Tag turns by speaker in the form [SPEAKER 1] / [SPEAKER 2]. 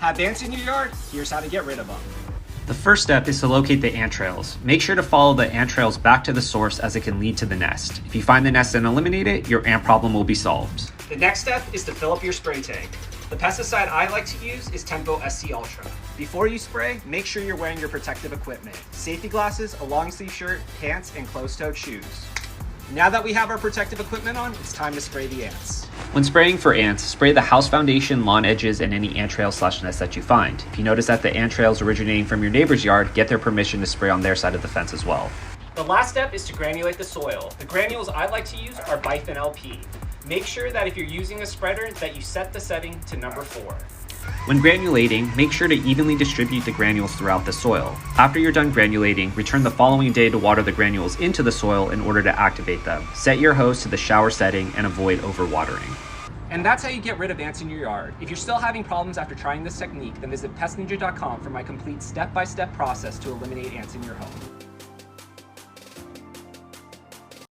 [SPEAKER 1] Have ants in your yard? Here's how to get rid of them.
[SPEAKER 2] The first step is to locate the ant trails. Make sure to follow the ant trails back to the source as it can lead to the nest. If you find the nest and eliminate it, your ant problem will be solved.
[SPEAKER 1] The next step is to fill up your spray tank. The pesticide I like to use is Tempo SC Ultra. Before you spray, make sure you're wearing your protective equipment. Safety glasses, a long sleeve shirt, pants, and closed-toed shoes. Now that we have our protective equipment on, it's time to spray the ants.
[SPEAKER 2] When spraying for ants, spray the house foundation, lawn edges, and any ant trail/nest that you find. If you notice that the ant trail is originating from your neighbor's yard, get their permission to spray on their side of the fence as well.
[SPEAKER 1] The last step is to granulate the soil. The granules I like to use are Bifin LP. Make sure that if you're using a spreader that you set the setting to number 4.
[SPEAKER 2] When granulating, make sure to evenly distribute the granules throughout the soil. After you're done granulating, return the following day to water the granules into the soil in order to activate them. Set your hose to the shower setting and avoid overwatering.
[SPEAKER 1] And that's how you get rid of ants in your yard. If you're still having problems after trying this technique, then visit pestninja.com for my complete step-by-step process to eliminate ants in your home.